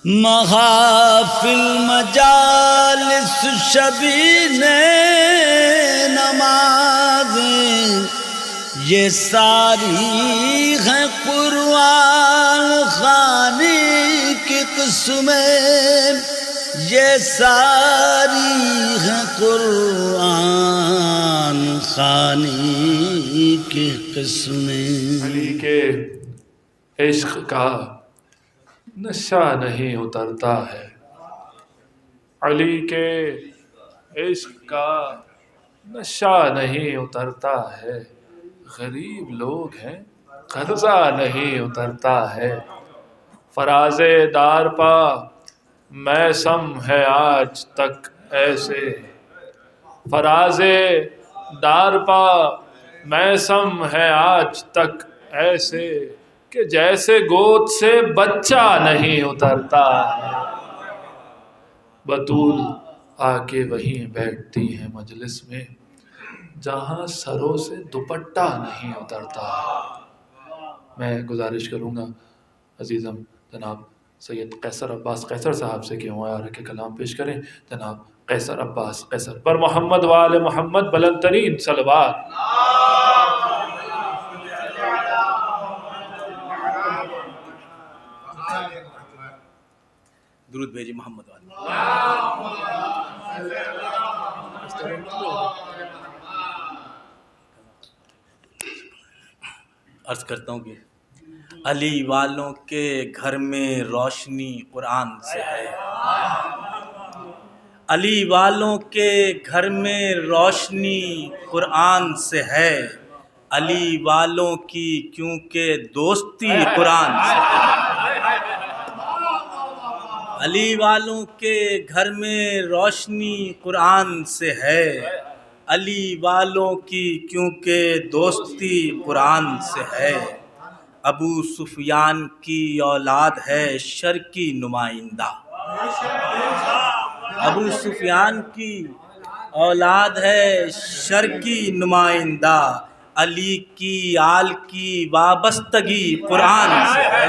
محافل مجالس شبین نمازیں یہ ساری ہیں قرآن خوانی کی قسمیں، یہ ساری ہیں قرآن خوانی کی قسمیں۔ علی کے عشق کا نشہ نہیں اترتا ہے، علی کے عشق کا نشہ نہیں اترتا ہے، غریب لوگ ہیں قرضہ نہیں اترتا ہے، فراز دار پا میسم ہے آج تک ایسے، فراز دار پا میسم ہے آج تک ایسے کہ جیسے گود سے بچہ نہیں اترتا ہے۔ بطول آ کے وہیں بیٹھتی ہیں مجلس میں جہاں سروں سے دوپٹہ نہیں اترتا ہے۔ میں گزارش کروں گا عزیزم جناب سید قیصر عباس قیصر صاحب سے کہ وہ آ کے کلام پیش کریں۔ جناب قیصر عباس قیصر پر محمد وآل محمد بلند ترین صلوات۔ درود بھیجی محمد والے۔ عرض کرتا ہوں کہ علی والوں کے گھر میں روشنی قرآن سے ہے، علی والوں کے گھر میں روشنی قرآن سے ہے، علی والوں کی کیونکہ دوستی قرآن سے ہے، علی والوں کے گھر میں روشنی قرآن سے ہے، علی والوں کی کیونکہ دوستی قرآن سے ہے، ابو سفیان کی اولاد ہے شر کی نمائندہ، ابو سفیان کی اولاد ہے شر کی نمائندہ، علی کی آل کی وابستگی قرآن سے ہے،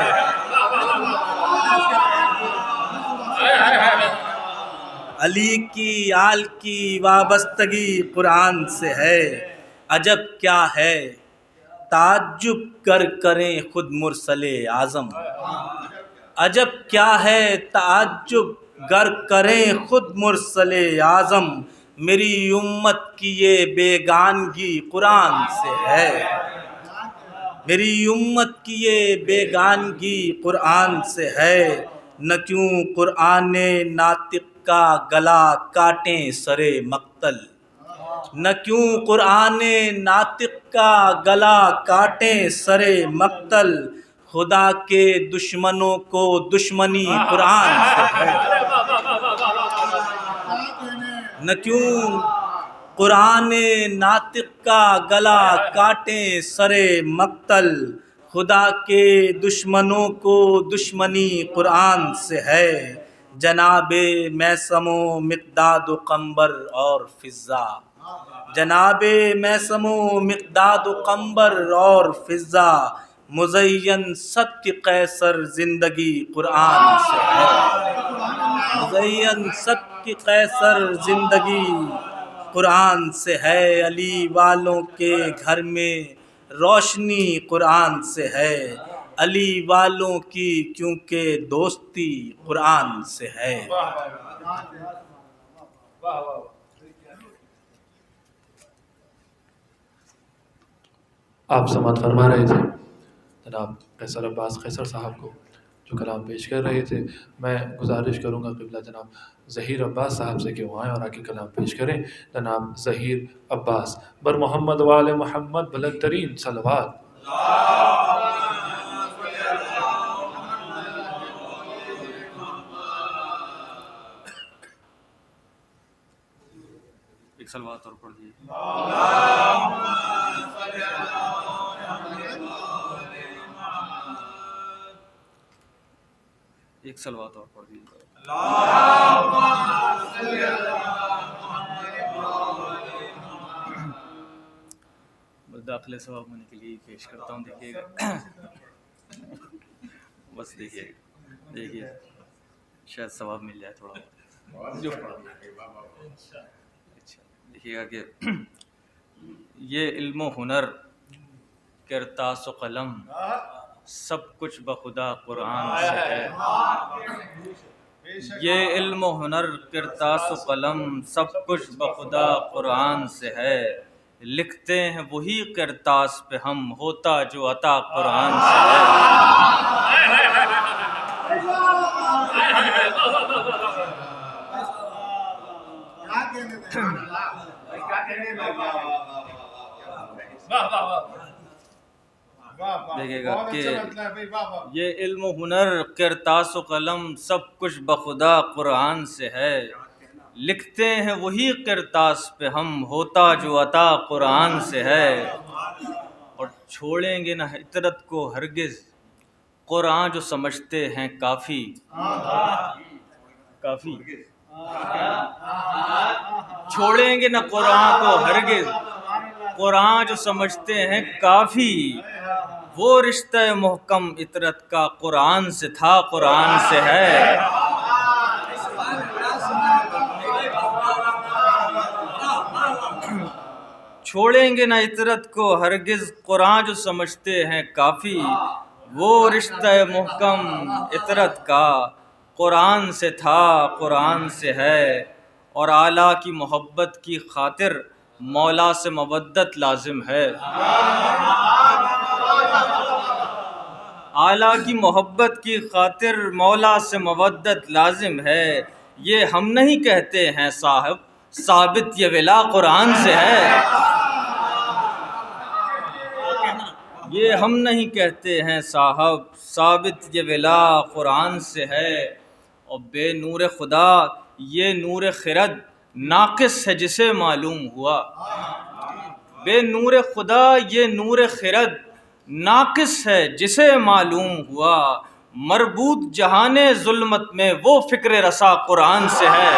علی کی آل کی وابستگی قرآن سے ہے، عجب کیا ہے تعجب گر کریں خود مرسل اعظم، عجب کیا ہے تعجب گر کریں خود مرسل اعظم، میری امت کی یہ بیگانگی قرآن سے ہے، میری امت کی یہ بیگانگی قرآن سے ہے، نہ کیوں قرآن ناطق کا گلا کاٹیں سرے مقتل، نہ کیوں قرآن ناطق کا گلا کاٹیں سرے مقتل، خدا کے دشمنوں کو دشمنی قرآن سے ہے، نہ کیوں قرآن ناطق کا گلا کاٹیں سرے مقتل، خدا کے دشمنوں کو دشمنی قرآن سے ہے، جناب میثم و مقداد و قنبر اور فضہ، جناب میثم و مقداد و قنبر اور فضہ، مزین سبک قیصر زندگی قرآن سے ہے، مزین سبک قیصر زندگی قرآن سے ہے، علی والوں کے گھر میں روشنی قرآن سے ہے، علی والوں کی کیونکہ دوستی قرآن سے ہے۔ آپ سماعت فرما رہے تھے جناب قیصر عباس قیصر صاحب کو جو کلام پیش کر رہے تھے۔ میں گزارش کروں گا قبلہ جناب ظہیر عباس صاحب سے کہ وہ آئیں اور آ کے کلام پیش کریں۔ جناب ظہیر عباس بر محمد وآل محمد بلند ترین صلوات۔ ایک صلوات اور پڑھ دیجیے۔ ایک صلوات اور پڑھ دیجیے۔ بس داخلے ثواب ہونے کے لیے پیش کرتا ہوں، دیکھیے گا، بس دیکھیے گا، دیکھیے شاید ثواب مل جائے تھوڑا جو دیکھیے گا کہ یہ علم و ہنر کرتاس و قلم سب کچھ بخدا قرآن سے ہے. یہ علم و ہنر کرتاس و قلم سب کچھ بخدا قرآن سے ہے. لکھتے ہیں وہی کرتاس پہ ہم ہوتا جو عطا قرآن سے ہے. دیکھے گا کہ یہ علم و ہنر کرتاس و قلم سب کچھ بخدا قرآن سے ہے. لکھتے ہیں وہی کرتاس پہ ہم ہوتا جو عطا قرآن سے ہے. اور چھوڑیں گے نہ عطرت کو ہرگز قرآن جو سمجھتے ہیں کافی. کافی چھوڑیں گے نہ قرآن کو ہرگز قرآن جو سمجھتے ہیں کافی. وہ رشتہ محکم عطرت کا قرآن سے تھا قرآن سے ہے. چھوڑیں گے نہ عطرت کو ہرگز قرآن جو سمجھتے ہیں کافی. وہ رشتہ محکم عطرت کا قرآن سے تھا قرآن سے ہے. اور اعلیٰ کی محبت کی خاطر مولا سے مودت لازم ہے. اعلیٰ کی محبت کی خاطر مولا سے مودت لازم ہے. یہ ہم نہیں کہتے ہیں صاحب ثابت یہ ولا قرآن سے ہے. یہ ہم نہیں کہتے ہیں صاحب ثابت یہ ولا قرآن سے ہے. اور بے نور خدا یہ نور خرد ناقص ہے جسے معلوم ہوا. بے نور خدا یہ نور خرد ناقص ہے جسے معلوم ہوا. مربوط جہان ظلمت میں وہ فکر رسا قرآن سے ہے.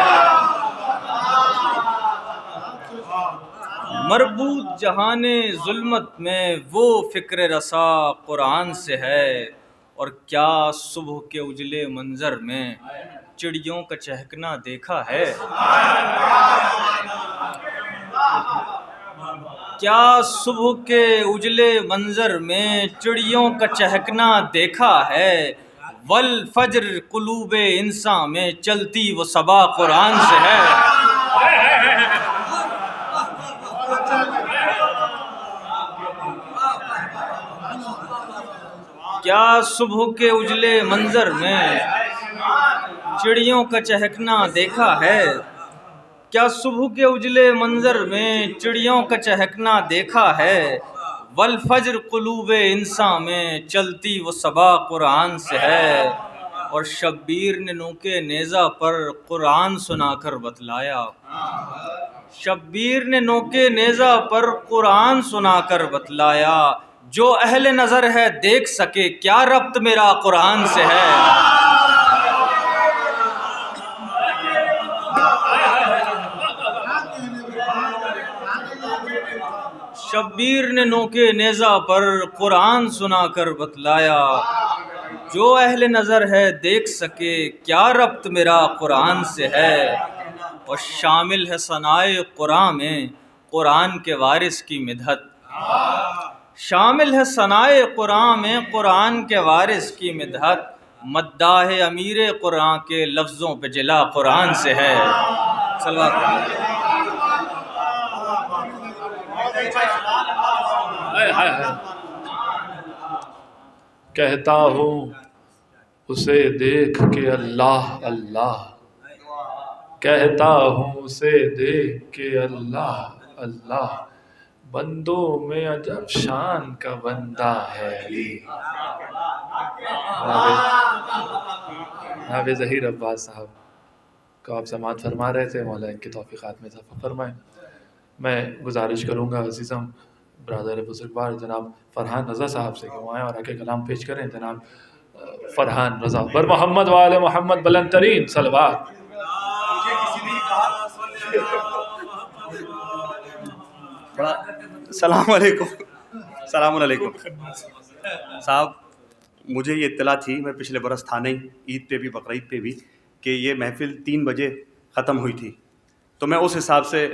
مربوط جہان ظلمت میں وہ فکر رسا قرآن سے ہے. اور کیا صبح کے اجلے منظر میں چڑیوں کا چہکنا دیکھا ہے. کیا صبح کے اجلے منظر میں چڑیوں کا چہکنا دیکھا ہے. والفجر قلوب انسان میں چلتی وہ صبا قرآن سے ہے. کیا صبح کے اجلے منظر میں چڑیوں کا چہکنا دیکھا ہے. کیا صبح کے اجلے منظر میں چڑیوں کا چہکنا دیکھا ہے. والفجر قلوب انسان میں چلتی وہ صبا قرآن سے ہے. اور شبیر نے نوکے نیزہ پر قرآن سنا کر بتلایا. شبیر نے نوکے نیزہ پر قرآن سنا کر بتلایا. جو اہل نظر ہے دیکھ سکے کیا ربط میرا قرآن سے ہے. شبیر نے نوکے نیزہ پر قرآن سنا کر بتلایا. جو اہل نظر ہے دیکھ سکے کیا ربط میرا قرآن سے ہے. اور شامل ہے ثنائے قرآن میں قرآن کے وارث کی مدحت. شامل ہے ثنائے قرآن میں قرآن کے وارث کی مدحت. مداح امیر قرآن کے لفظوں پہ جلا قرآن سے ہے. کہتا ہوں اسے دیکھ کے اللہ اللہ. کہتا ہوں اسے دیکھ کے اللہ اللہ. بندوں میں عجب شان کا بندہ ہے علی. حافظ ظہیر عباس صاحب کو آپ سماعت فرما رہے تھے. مولا ان کی توفیقات میں اضافہ فرمائیں. میں گزارش کروں گا عزیزم برادر بزرگوار جناب فرحان رضا صاحب سے کہ وہ آئیں اور آ کے کلام پیش کریں. جناب فرحان رضا بر محمد وآل محمد بلند ترین صلوات. السلام علیکم صاحب. مجھے یہ اطلاع تھی، میں پچھلے برس تھا نہیں، عید پہ بھی بقرعید پہ بھی، کہ یہ محفل 3 بجے ختم ہوئی تھی، تو میں اس حساب سے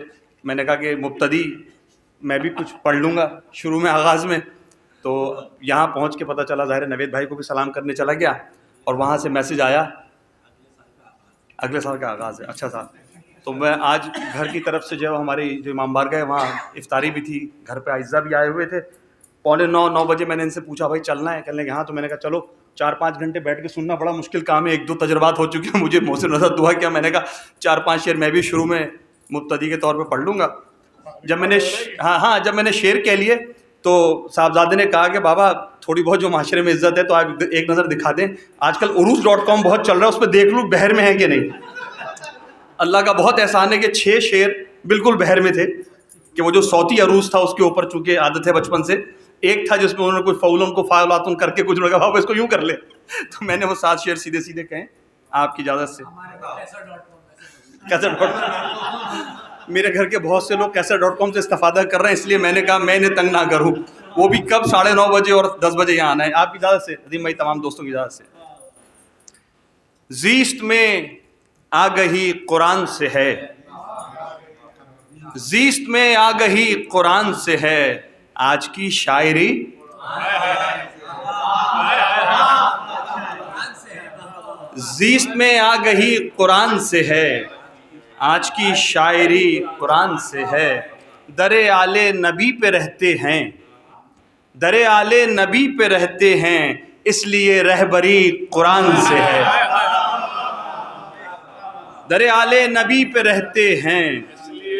میں نے کہا کہ مبتدی میں بھی کچھ پڑھ لوں گا شروع میں آغاز میں. تو یہاں پہنچ کے پتہ چلا، ظاہر نوید بھائی کو بھی سلام کرنے چلا گیا اور وہاں سے میسج آیا اگلے سال کا آغاز ہے. اچھا صاحب، تو میں آج گھر کی طرف سے جو ہماری جو امام بارگاہ ہے وہاں افطاری بھی تھی، گھر پہ اعزہ بھی آئے ہوئے تھے. 8:45 بجے میں نے ان سے پوچھا بھائی چلنا ہے؟ کہنے کہ ہاں. تو میں نے کہا چلو 4-5 گھنٹے بیٹھ کے سننا بڑا مشکل کام ہے، 1-2 تجربات ہو چکے ہیں مجھے. محسن رضا دعا کیا، میں نے کہا 4-5 شعر میں بھی شروع میں مبتدی کے طور پہ پڑھ لوں گا. جب میں نے شعر کہہ لیے تو صاحبزادے نے کہا کہ بابا تھوڑی بہت جو معاشرے میں عزت ہے تو آپ ایک نظر دکھا دیں. آج کل عروج.com بہت چل رہا ہے، اس پہ دیکھ لوں بحر میں ہے کہ نہیں. اللہ کا بہت احسان ہے کہ 6 شعر بالکل بحر میں تھے، کہ وہ جو صوتی عروج تھا اس کے اوپر چونکہ عادت ہے بچپن سے. ایک تھا جس میں انہوں نے کوئی فعولن کو فاعلاتن کر کے کچھ لگا بابا اس کو یوں کر لے. تو میں نے وہ 7 شعر سیدھے سیدھے کہیں آپ کی اجازت سے. میرے گھر کے بہت سے لوگ کیسر.com سے استفادہ کر رہے ہیں، اس لیے میں نے کہا میں انہیں تنگ نہ کروں. وہ بھی کب 9:30 بجے اور 10 بجے یہاں آنا ہے. آپ کی اجازت سے عظیم بھائی، تمام دوستوں کی اجازت سے. زیست میں آگہی قرآن سے ہے، زیست میں آگہی قرآن سے ہے، آج کی شاعری زیست میں آگہی قرآن سے ہے، آج کی شاعری قرآن سے ہے. در آل نبی پہ رہتے ہیں، در آل نبی پہ رہتے ہیں، اس لیے رہبری قرآن سے ہے. در آل نبی پہ رہتے ہیں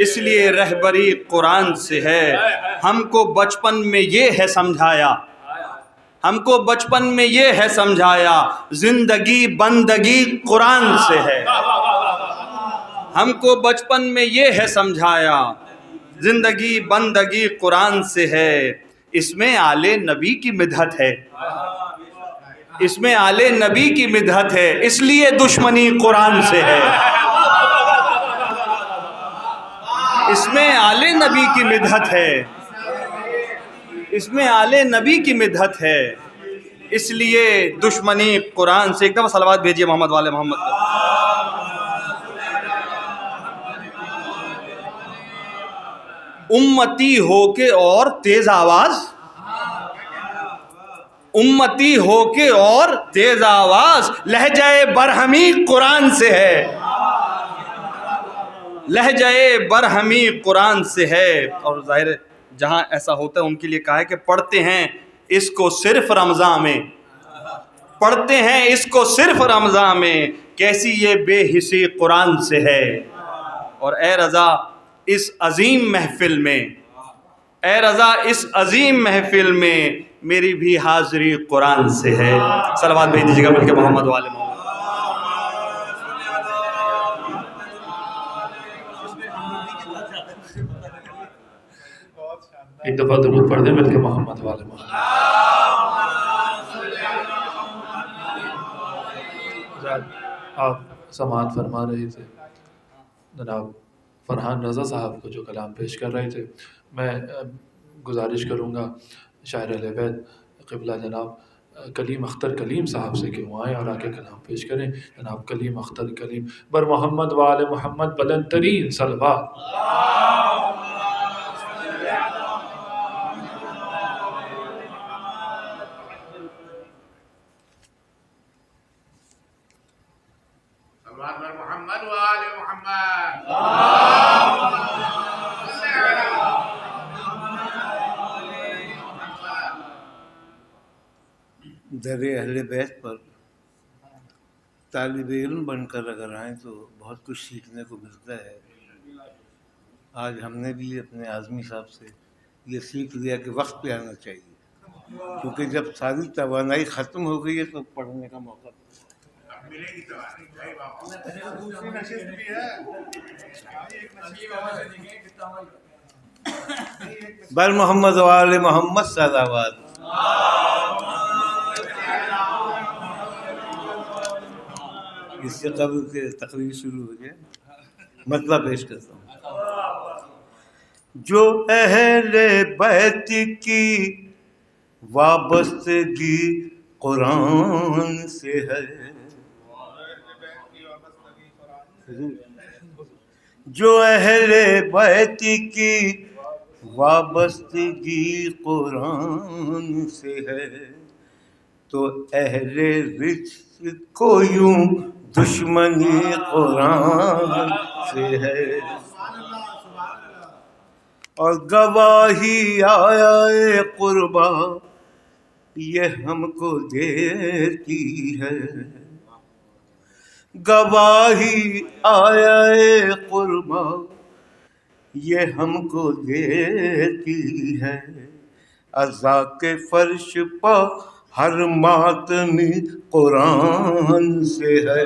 اس لیے رہبری قرآن سے ہے. ہم کو بچپن میں یہ ہے سمجھایا، ہم کو بچپن میں یہ ہے سمجھایا، زندگی بندگی قرآن سے ہے. ہم کو بچپن میں یہ ہے سمجھایا، زندگی بندگی قرآن سے ہے. اس میں آل نبی کی مدحت ہے، اس میں آل نبی کی مدحت ہے، اس لیے دشمنی قرآن سے ہے. اس میں آل نبی کی مدحت ہے، اس میں آل نبی کی مدحت ہے، اس لیے دشمنی قرآن سے. ایک دفعہ صلوات بھیجیے محمد والے محمد کو. امتی ہو کے اور تیز آواز، امتی ہو کے اور تیز آواز، لہجہ برہمی قرآن سے ہے، لہجہ برہمی قرآن سے ہے. اور ظاہر ہے جہاں ایسا ہوتا ہے ان کے لیے کہا ہے کہ پڑھتے ہیں اس کو صرف رمضان میں، پڑھتے ہیں اس کو صرف رمضان میں، کیسی یہ بے حسی قرآن سے ہے. اور اے رضا اس عظیم محفل میں، اے رضا اس عظیم محفل میں میری بھی حاضری قرآن سے ہے. صلوات بھیج دیجیے گا مل کے محمد والے محمد. ایک دفعہ درود پڑھ دیں مل کے محمد والے محمد. آپ سماعت فرما رہے تھے جناب فرحان رضا صاحب کو جو کلام پیش کر رہے تھے. میں گزارش کروں گا شاعر اہل بیت قبلہ جناب کلیم اختر کلیم صاحب سے کہ وہ آئیں اور آ کے کلام پیش کریں. جناب کلیم اختر کلیم بر محمد وآل محمد بلند ترین صلوات. محمد وآل محمد. در اہل بیت پر طالب علم بن کر اگر آئیں تو بہت کچھ سیکھنے کو ملتا ہے. آج ہم نے بھی اپنے اعظمی صاحب سے یہ سیکھ لیا کہ وقت پہ آنا چاہیے، کیونکہ جب ساری توانائی ختم ہو گئی ہے تو پڑھنے کا موقع ملے گی بر محمد وآل محمد صلوات. اس سے قبل کے تقریر شروع ہو جائے مطلب پیش کرتا ہوں. جو اہل بیت کی وابستگی قرآن سے ہے، جو اہل بیت کی وابستگی قرآن سے ہے تو اہل رجس کو یوں دشمنی قرآن سے ہے. اور گواہی آیا قربا یہ ہم کو دیتی ہے. گواہی آیا قربا یہ ہم کو دیتی ہے. عزا کے فرش پا ہر ماتمی قرآن سے ہے.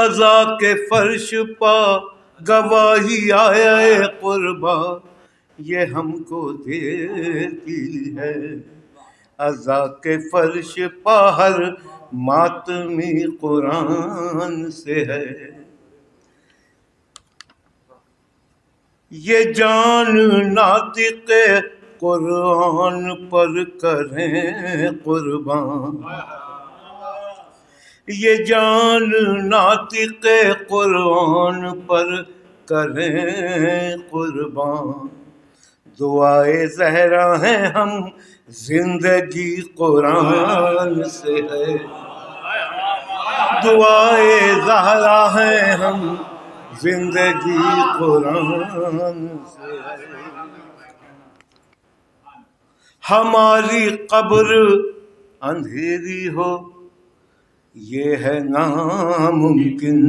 عزا کے فرش پا گواہی آیا قربا یہ ہم کو دیتی ہے. عزا کے فرش پا ہر ماتمی قرآن سے ہے. یہ جان ناطق قرآن پر کریں قربان. یہ جان ناطق قرآن پر کریں قربان. دعائے زہرا ہیں ہم زندگی قرآن سے ہے. دعائے زہرا ہیں ہم زندگی قرآن سے ہے. ہماری قبر اندھیری ہو یہ ہے ناممکن.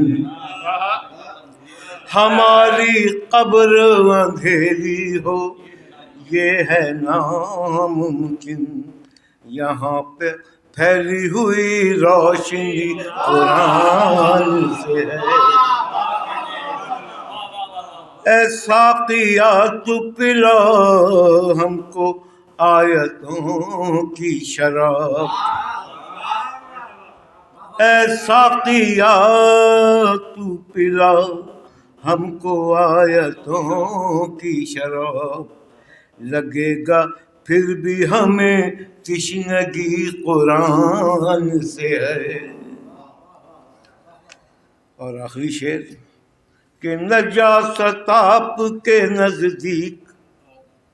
ہماری قبر اندھیری ہو یہ ہے ناممکن. یہاں پہ پھیلی ہوئی روشنی قرآن سے ہے. اے ساقیا تو پلا ہم کو آیتوں کی شراب. اے ساقیا تو پلا ہم کو آیتوں کی شراب. لگے گا پھر بھی ہمیں تشنگی قرآن سے ہے. اور آخری شعر کہ نجاست آپ کے نزدیک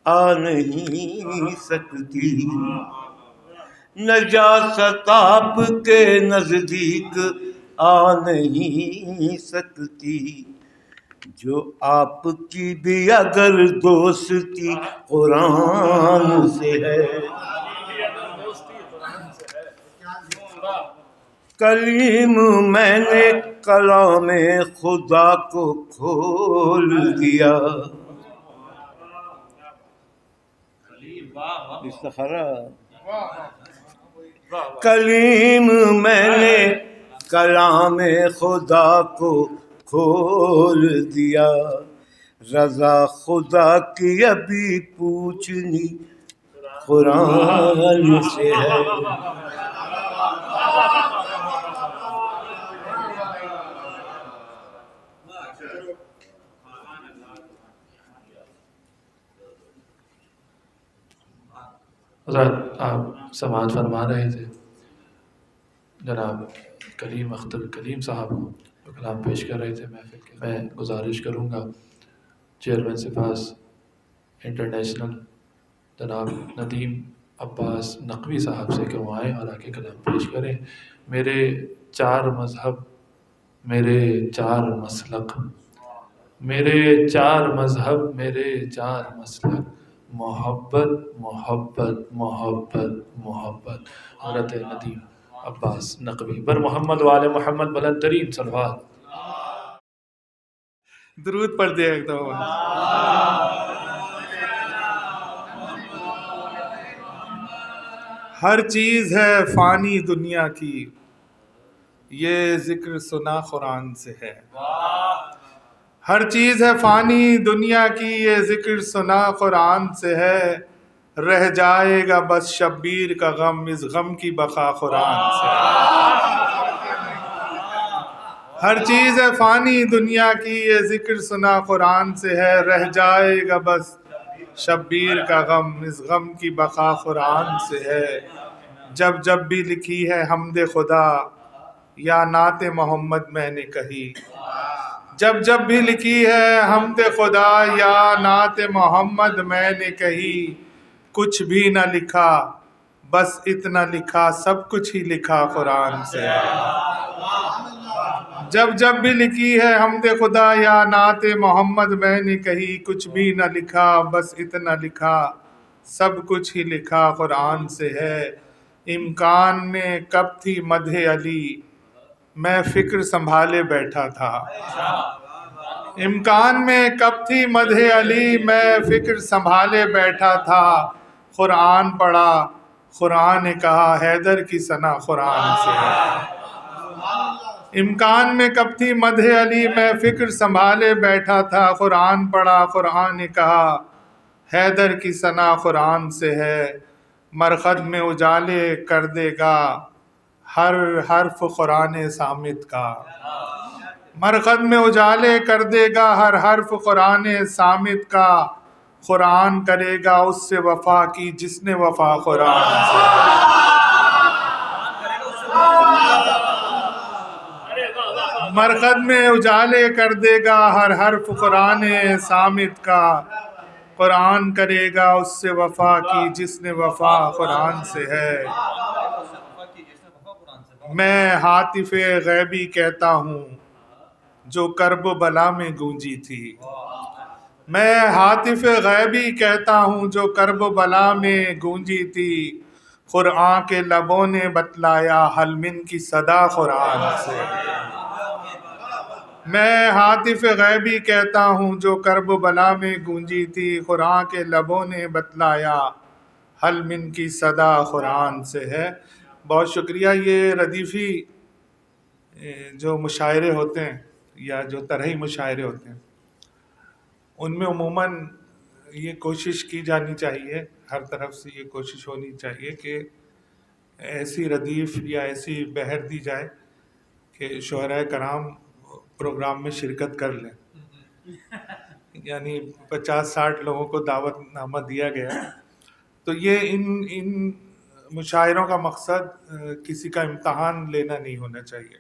آ نہیں سکتی. نجاست آپ کے نزدیک آ نہیں سکتی. جو آپ کی بھی اگر دوستی قرآن سے ہے. کلیم میں نے کلام خدا کو کھول دیا. کلیم میں نے کلام خدا کو کھول دیا. رضا خدا کی ابھی پوچھنی قرآن سے ہے. حضرت آپ سماعت فرما رہے تھے جناب کلیم اختر کلیم صاحب جو کلام پیش کر رہے تھے محفل کے. میں گزارش کروں گا چیئرمین سپاس انٹرنیشنل جناب ندیم عباس نقوی صاحب سے کہ وہ آئیں اور آ کے کلام پیش کریں. میرے 4 مذہب میرے 4 مسلک، میرے 4 مذہب میرے 4 مسلک، محبت محبت محبت محبت. حضرت ندیم عباس نقوی بر محمد وآل محمد بلند ترین صلوات. درود پڑھ دے ایک دو. ہر چیز ہے فانی دنیا کی یہ ذکر سنا قرآن سے ہے. ہر چیز ہے فانی دنیا کی یہ ذکر سنا قرآن سے ہے. رہ جائے گا بس شبیر کا غم اس غم کی بقا قرآن سے ہے. ہر چیز ہے فانی دنیا کی یہ ذکر سنا قرآن سے ہے. رہ جائے گا بس شبیر کا غم اس غم کی بقا قرآن سے ہے. جب جب بھی لکھی ہے حمد خدا یا نعت محمد میں نے کہی، جب جب بھی لکھی ہے حمد خدا یا نعت محمد میں نے کہی، کچھ بھی نہ لکھا بس اتنا لکھا، سب کچھ ہی لکھا قرآن سے ہے۔ جب جب بھی لکھی ہے حمد خدا یا نعت محمد میں نے کہی، کچھ بھی نہ لکھا بس اتنا لکھا، سب کچھ ہی لکھا قرآن سے ہے۔ امکان میں کب تھی مدح علی، میں فکر سنبھالے بیٹھا تھا۔ امکان میں کب تھی مدح علی، میں فکر سنبھالے بیٹھا تھا۔ قرآن پڑھا، قرآن نے کہا حیدر کی ثنا قرآن سے ہے۔ امکان میں کب تھی مدح علی، میں فکر سنبھالے بیٹھا تھا۔ قرآن پڑھا، قرآن نے کہا حیدر کی ثنا قرآن سے ہے۔ مرقد میں اجالے کر دے گا ہر حرف قرآن صامت کا، مرقد میں اجالے کر دے گا ہر حرف قرآن صامت کا۔ قرآن کرے گا اس سے وفا کی جس نے وفا قرآن سے۔ مرقد میں اجالے کر دے گا ہر حرف قرآن صامت کا۔ قرآن کرے گا اس سے وفا کی جس نے وفا قرآن سے ہے۔ میں ہاتف غیبی کہتا ہوں جو کرب و بلا میں گونجی تھی، میں ہاتف غیبی کہتا ہوں جو کرب و بلا میں گونجی تھی۔ قرآن کے لبوں نے بتلایا حل من کی صدا قرآن سے۔ میں ہاتف غیبی کہتا ہوں جو کرب و بلا میں گونجی تھی، قرآن کے لبوں نے بتلایا حل من کی صدا قرآن سے ہے۔ بہت شکریہ۔ یہ ردیفی جو مشاعرے ہوتے ہیں یا جو طرحی مشاعرے ہوتے ہیں، ان میں عموماً یہ کوشش کی جانی چاہیے، ہر طرف سے یہ کوشش ہونی چاہیے کہ ایسی ردیف یا ایسی بہر دی جائے کہ شعراء کرام پروگرام میں شرکت کر لیں۔ یعنی 50-60 لوگوں کو دعوت نامہ دیا گیا، تو یہ ان مشاعروں کا مقصد کسی کا امتحان لینا نہیں ہونا چاہیے۔